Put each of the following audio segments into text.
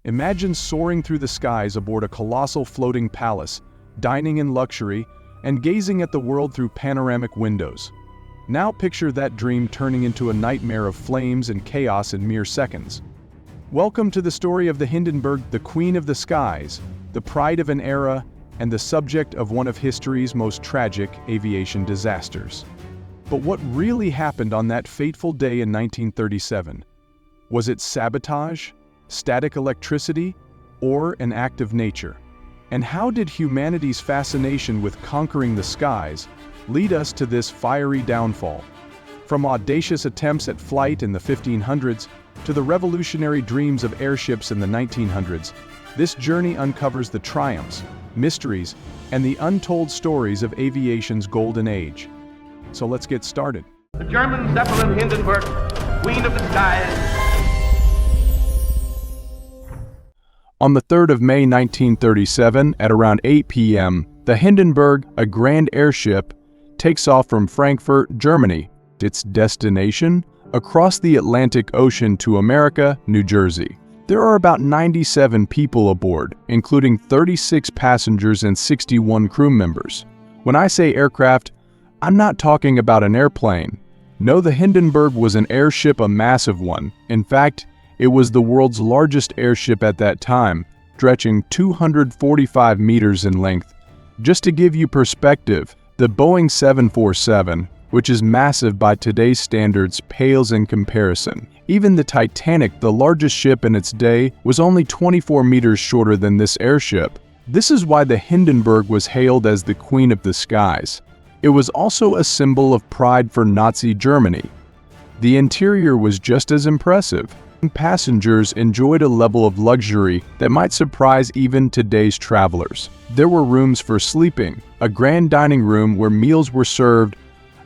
Imagine soaring through the skies aboard a colossal floating palace, dining in luxury, and gazing at the world through panoramic windows. Now picture that dream turning into a nightmare of flames and chaos in mere seconds. Welcome to the story of the Hindenburg, the queen of the skies, the pride of an era, and the subject of one of history's most tragic aviation disasters. But what really happened on that fateful day in 1937? Was it sabotage, static electricity, or an act of nature? And how did humanity's fascination with conquering the skies lead us to this fiery downfall? From audacious attempts at flight in the 1500s to the revolutionary dreams of airships in the 1900s, this journey uncovers the triumphs, mysteries, and the untold stories of aviation's golden age. So let's get started. The German Zeppelin Hindenburg, queen of the skies. On the 3rd of May 1937, at around 8 p.m., the Hindenburg, a grand airship, takes off from Frankfurt, Germany, its destination across the Atlantic Ocean to America, New Jersey. There are about 97 people aboard, including 36 passengers and 61 crew members. When I say aircraft, I'm not talking about an airplane. No, the Hindenburg was an airship, a massive one. In fact, it was the world's largest airship at that time, stretching 245 meters in length. Just to give you perspective, the Boeing 747, which is massive by today's standards, pales in comparison. Even the Titanic, the largest ship in its day, was only 24 meters shorter than this airship. This is why the Hindenburg was hailed as the queen of the skies. It was also a symbol of pride for Nazi Germany. The interior was just as impressive. Passengers enjoyed a level of luxury that might surprise even today's travelers. There were rooms for sleeping, a grand dining room where meals were served,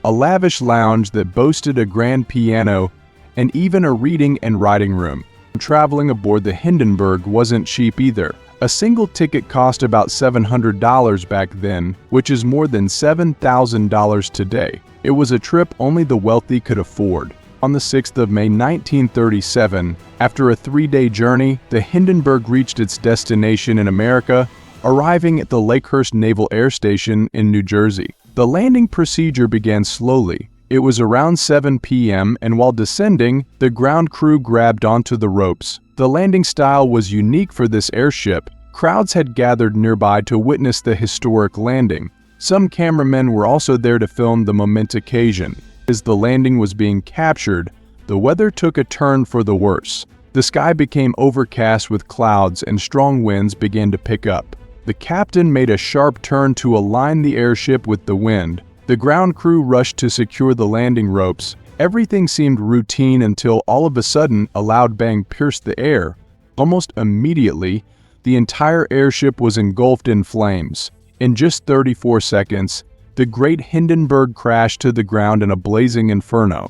a lavish lounge that boasted a grand piano, and even a reading and writing room. Traveling aboard the Hindenburg wasn't cheap either. A single ticket cost about $700 back then, which is more than $7,000 today. It was a trip only the wealthy could afford. On the 6th of May 1937, after a 3-day journey, the Hindenburg reached its destination in America, arriving at the Lakehurst Naval Air Station in New Jersey. The landing procedure began slowly. It was around 7 p.m., and while descending, the ground crew grabbed onto the ropes. The landing style was unique for this airship. Crowds had gathered nearby to witness the historic landing. Some cameramen were also there to film the momentous occasion. As the landing was being captured, the weather took a turn for the worse. The sky became overcast with clouds and strong winds began to pick up. The captain made a sharp turn to align the airship with the wind. The ground crew rushed to secure the landing ropes. Everything seemed routine until all of a sudden a loud bang pierced the air. Almost immediately, the entire airship was engulfed in flames. In just 34 seconds, the great Hindenburg crashed to the ground in a blazing inferno.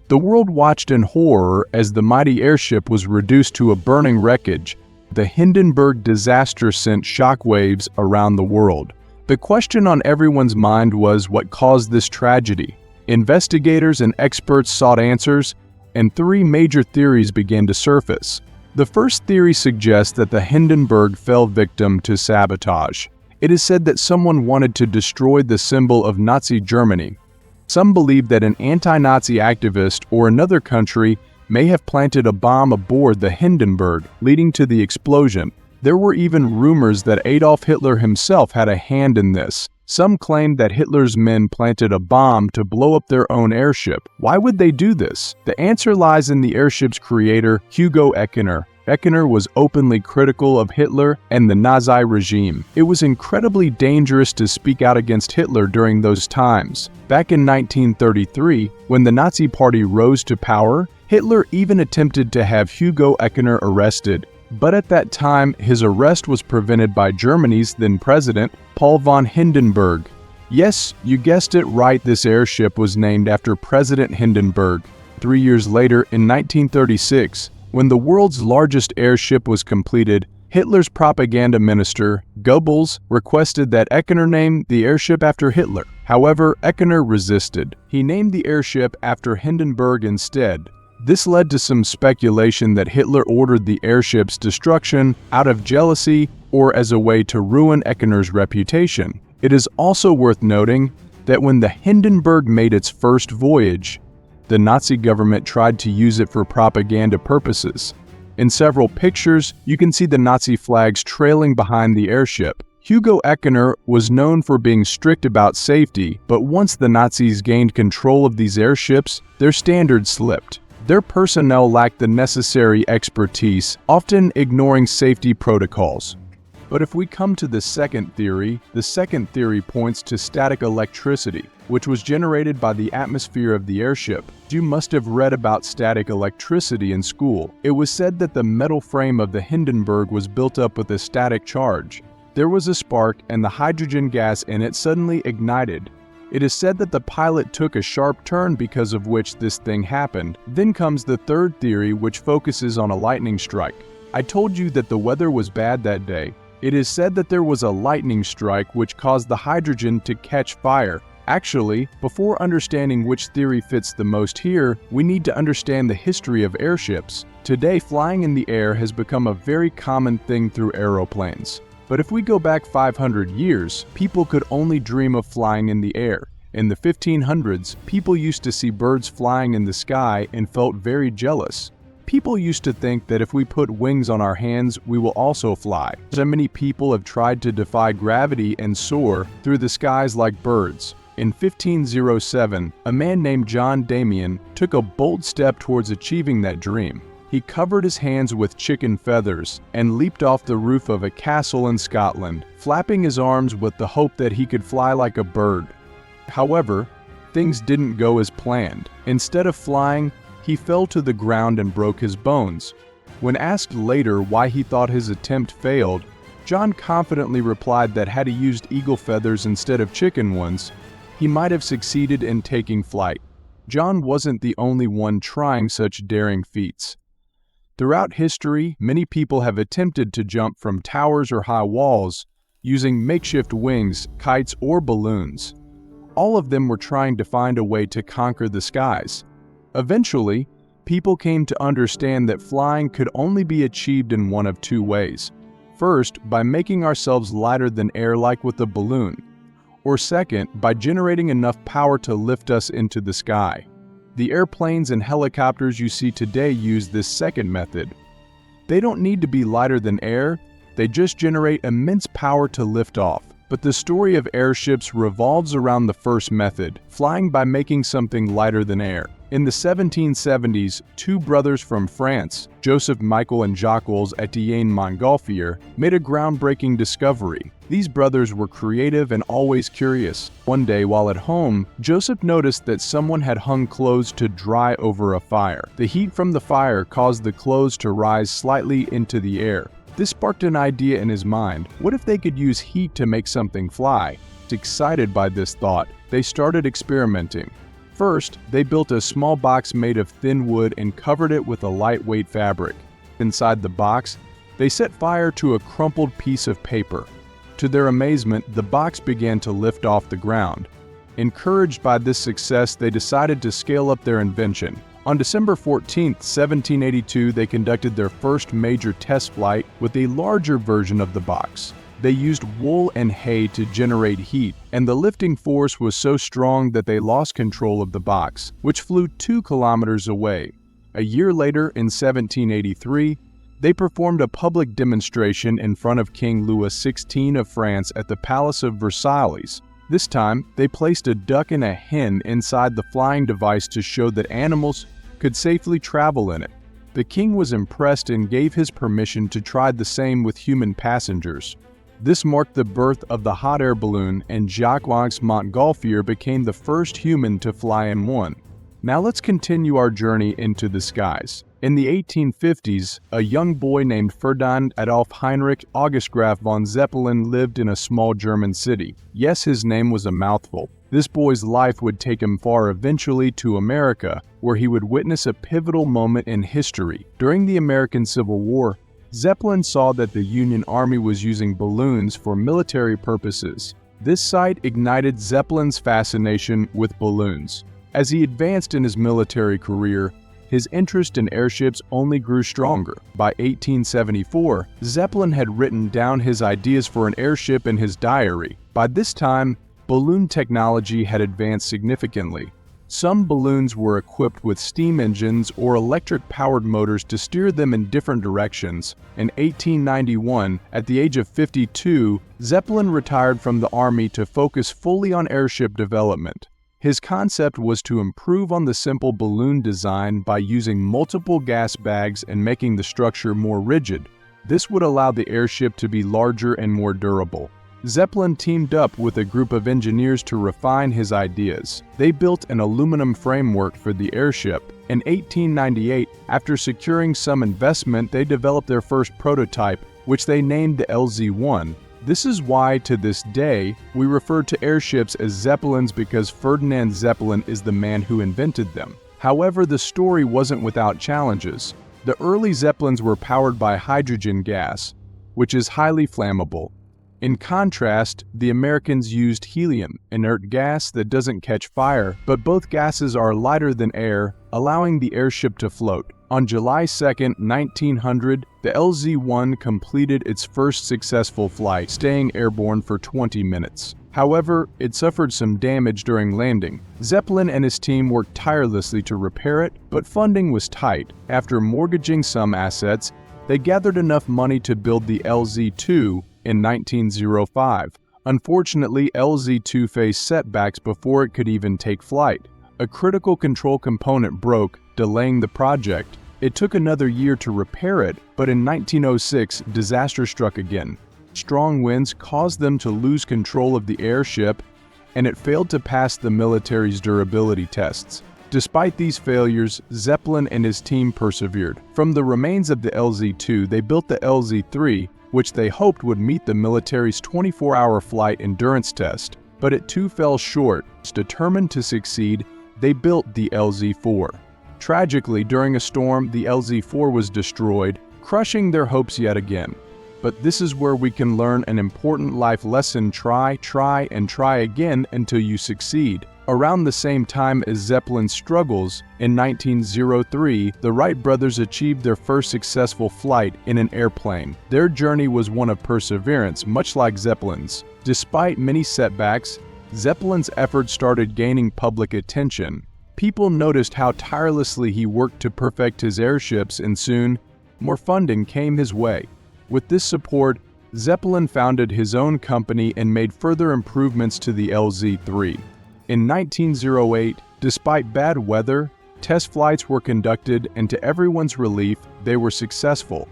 The world watched in horror as the mighty airship was reduced to a burning wreckage. The Hindenburg disaster sent shockwaves around the world. The question on everyone's mind was what caused this tragedy. Investigators and experts sought answers, and 3 major theories began to surface. The first theory suggests that the Hindenburg fell victim to sabotage. It is said that someone wanted to destroy the symbol of Nazi Germany. Some believe that an anti-Nazi activist or another country may have planted a bomb aboard the Hindenburg, leading to the explosion. There were even rumors that Adolf Hitler himself had a hand in this. Some claimed that Hitler's men planted a bomb to blow up their own airship. Why would they do this? The answer lies in the airship's creator, Hugo Eckener. Eckener was openly critical of Hitler and the Nazi regime. It was incredibly dangerous to speak out against Hitler during those times. Back in 1933, when the Nazi Party rose to power, Hitler even attempted to have Hugo Eckener arrested. But at that time, his arrest was prevented by Germany's then president, Paul von Hindenburg. Yes, you guessed it right, this airship was named after President Hindenburg. 3 years later, in 1936, when the world's largest airship was completed, Hitler's propaganda minister, Goebbels, requested that Eckener name the airship after Hitler. However, Eckener resisted. He named the airship after Hindenburg instead. This led to some speculation that Hitler ordered the airship's destruction out of jealousy or as a way to ruin Eckener's reputation. It is also worth noting that when the Hindenburg made its first voyage, the Nazi government tried to use it for propaganda purposes. In several pictures, you can see the Nazi flags trailing behind the airship. Hugo Eckener was known for being strict about safety, but once the Nazis gained control of these airships, their standards slipped. Their personnel lacked the necessary expertise, often ignoring safety protocols. But if we come to the second theory points to static electricity, which was generated by the atmosphere of the airship. You must have read about static electricity in school. It was said that the metal frame of the Hindenburg was built up with a static charge. There was a spark and the hydrogen gas in it suddenly ignited. It is said that the pilot took a sharp turn because of which this thing happened. Then comes the third theory, which focuses on a lightning strike. I told you that the weather was bad that day. It is said that there was a lightning strike which caused the hydrogen to catch fire. Actually, before understanding which theory fits the most here, we need to understand the history of airships. Today, flying in the air has become a very common thing through aeroplanes. But if we go back 500 years, people could only dream of flying in the air. In the 1500s, people used to see birds flying in the sky and felt very jealous. People used to think that if we put wings on our hands, we will also fly. So many people have tried to defy gravity and soar through the skies like birds. In 1507, a man named John Damien took a bold step towards achieving that dream. He covered his hands with chicken feathers and leaped off the roof of a castle in Scotland, flapping his arms with the hope that he could fly like a bird. However, things didn't go as planned. Instead of flying, he fell to the ground and broke his bones. When asked later why he thought his attempt failed, John confidently replied that had he used eagle feathers instead of chicken ones, he might have succeeded in taking flight. John wasn't the only one trying such daring feats. Throughout history, many people have attempted to jump from towers or high walls using makeshift wings, kites, or balloons. All of them were trying to find a way to conquer the skies. Eventually, people came to understand that flying could only be achieved in one of two ways. First, by making ourselves lighter than air like with a balloon. Or second, by generating enough power to lift us into the sky. The airplanes and helicopters you see today use this second method. They don't need to be lighter than air, they just generate immense power to lift off. But the story of airships revolves around the first method, flying by making something lighter than air. In the 1770s, two brothers from France, Joseph Michel and Jacques Etienne Montgolfier, made a groundbreaking discovery. These brothers were creative and always curious. One day while at home, Joseph noticed that someone had hung clothes to dry over a fire. The heat from the fire caused the clothes to rise slightly into the air. This sparked an idea in his mind. What if they could use heat to make something fly? Excited by this thought, they started experimenting. First, they built a small box made of thin wood and covered it with a lightweight fabric. Inside the box, they set fire to a crumpled piece of paper. To their amazement, the box began to lift off the ground. Encouraged by this success, they decided to scale up their invention. On December 14, 1782, they conducted their first major test flight with a larger version of the box. They used wool and hay to generate heat, and the lifting force was so strong that they lost control of the box, which flew 2 kilometers away. A year later, in 1783, they performed a public demonstration in front of King Louis XVI of France at the Palace of Versailles. This time, they placed a duck and a hen inside the flying device to show that animals could safely travel in it. The king was impressed and gave his permission to try the same with human passengers. This marked the birth of the hot air balloon, and Jacques Montgolfier became the first human to fly in one. Now let's continue our journey into the skies. In the 1850s, a young boy named Ferdinand Adolf Heinrich August Graf von Zeppelin lived in a small German city. Yes, his name was a mouthful. This boy's life would take him far eventually to America, where he would witness a pivotal moment in history. During the American Civil War, Zeppelin saw that the Union Army was using balloons for military purposes. This sight ignited Zeppelin's fascination with balloons. As he advanced in his military career, his interest in airships only grew stronger. By 1874, Zeppelin had written down his ideas for an airship in his diary. By this time, balloon technology had advanced significantly. Some balloons were equipped with steam engines or electric-powered motors to steer them in different directions. In 1891, at the age of 52, Zeppelin retired from the Army to focus fully on airship development. His concept was to improve on the simple balloon design by using multiple gas bags and making the structure more rigid. This would allow the airship to be larger and more durable. Zeppelin teamed up with a group of engineers to refine his ideas. They built an aluminum framework for the airship. In 1898, after securing some investment, they developed their first prototype, which they named the LZ-1. This is why, to this day, we refer to airships as Zeppelins, because Ferdinand Zeppelin is the man who invented them. However, the story wasn't without challenges. The early Zeppelins were powered by hydrogen gas, which is highly flammable. In contrast, the Americans used helium, inert gas that doesn't catch fire, but both gases are lighter than air, allowing the airship to float. On July 2, 1900, the LZ-1 completed its first successful flight, staying airborne for 20 minutes. However, it suffered some damage during landing. Zeppelin and his team worked tirelessly to repair it, but funding was tight. After mortgaging some assets, they gathered enough money to build the LZ-2 in 1905. Unfortunately, LZ-2 faced setbacks before it could even take flight. A critical control component broke, delaying the project. It took another year to repair it, but in 1906, disaster struck again. Strong winds caused them to lose control of the airship, and it failed to pass the military's durability tests. Despite these failures, Zeppelin and his team persevered. From the remains of the LZ-2, they built the LZ-3, which they hoped would meet the military's 24-hour flight endurance test, but it too fell short. Determined to succeed, they built the LZ-4. Tragically, during a storm, the LZ-4 was destroyed, crushing their hopes yet again. But this is where we can learn an important life lesson: try, and try again until you succeed. Around the same time as Zeppelin's struggles, in 1903, the Wright brothers achieved their first successful flight in an airplane. Their journey was one of perseverance, much like Zeppelin's. Despite many setbacks, Zeppelin's efforts started gaining public attention. People noticed how tirelessly he worked to perfect his airships, and soon, more funding came his way. With this support, Zeppelin founded his own company and made further improvements to the LZ-3. In 1908, despite bad weather, test flights were conducted, and to everyone's relief, they were successful.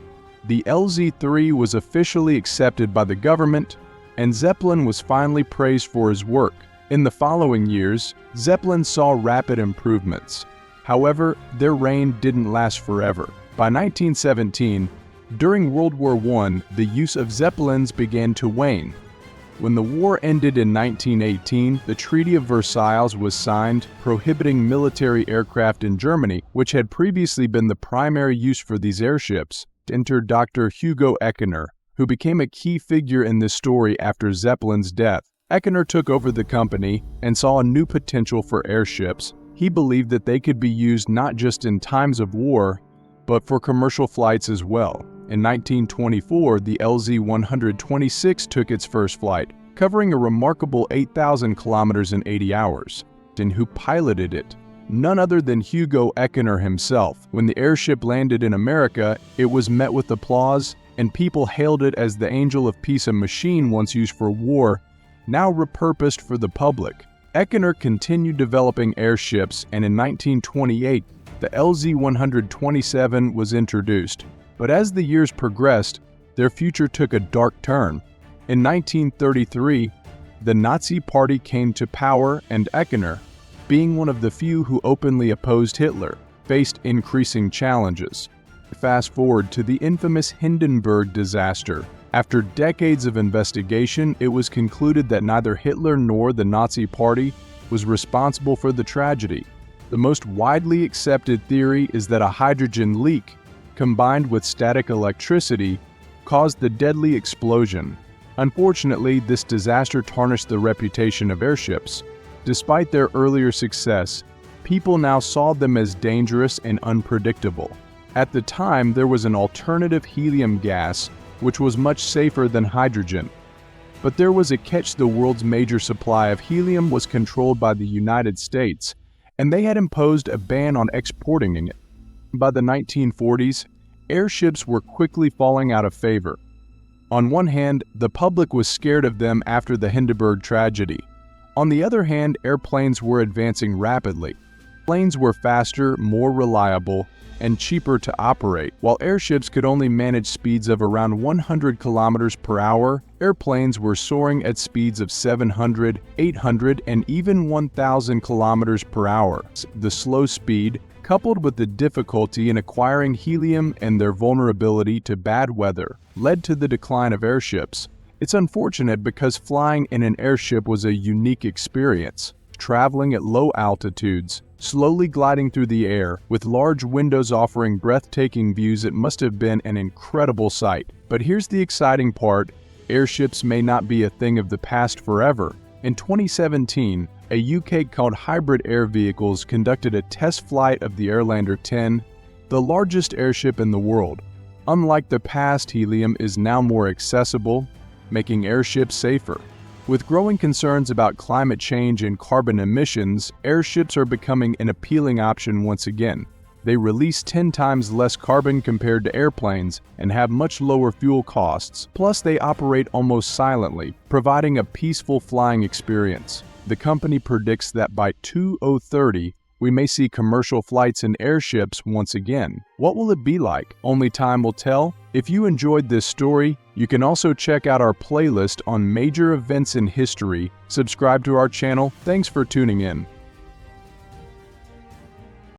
The LZ-3 was officially accepted by the government, and Zeppelin was finally praised for his work. In the following years, Zeppelin saw rapid improvements. However, their reign didn't last forever. By 1917, during World War I, the use of Zeppelins began to wane. When the war ended in 1918, the Treaty of Versailles was signed, prohibiting military aircraft in Germany, which had previously been the primary use for these airships. Entered Dr. Hugo Eckener, who became a key figure in this story after Zeppelin's death. Eckener took over the company and saw a new potential for airships. He believed that they could be used not just in times of war, but for commercial flights as well. In 1924, the LZ-126 took its first flight, covering a remarkable 8,000 kilometers in 80 hours. And who piloted it? None other than Hugo Eckener himself. When the airship landed in America, it was met with applause, and people hailed it as the angel of peace, a machine once used for war, now repurposed for the public. Eckener continued developing airships, and in 1928, the LZ-127 was introduced. But as the years progressed, their future took a dark turn. In 1933, the Nazi Party came to power, and Eckener, being one of the few who openly opposed Hitler, faced increasing challenges. Fast forward to the infamous Hindenburg disaster. After decades of investigation, it was concluded that neither Hitler nor the Nazi Party was responsible for the tragedy. The most widely accepted theory is that a hydrogen leak, combined with static electricity, caused the deadly explosion. Unfortunately, this disaster tarnished the reputation of airships. Despite their earlier success, People now saw them as dangerous and unpredictable. At the time, there was an alternative helium gas, which was much safer than hydrogen. But there was a catch: the world's major supply of helium was controlled by the United States, and they had imposed a ban on exporting it. By the 1940s, airships were quickly falling out of favor. On one hand, the public was scared of them after the Hindenburg tragedy. On the other hand, airplanes were advancing rapidly. Planes were faster, more reliable, and cheaper to operate. While airships could only manage speeds of around 100 kilometers per hour, airplanes were soaring at speeds of 700, 800, and even 1,000 kilometers per hour. The slow speed, coupled with the difficulty in acquiring helium and their vulnerability to bad weather, led to the decline of airships. It's unfortunate because flying in an airship was a unique experience. Traveling at low altitudes, slowly gliding through the air, with large windows offering breathtaking views, it must have been an incredible sight. But here's the exciting part: airships may not be a thing of the past forever. In 2017, a UK called Hybrid Air Vehicles conducted a test flight of the Airlander 10, the largest airship in the world. Unlike the past, helium is now more accessible, making airships safer. With growing concerns about climate change and carbon emissions, airships are becoming an appealing option once again. They release 10 times less carbon compared to airplanes and have much lower fuel costs. Plus, they operate almost silently, providing a peaceful flying experience. The company predicts that by 2030, we may see commercial flights in airships once again. What will it be like? Only time will tell. If you enjoyed this story, you can also check out our playlist on major events in history. Subscribe to our channel. Thanks for tuning in.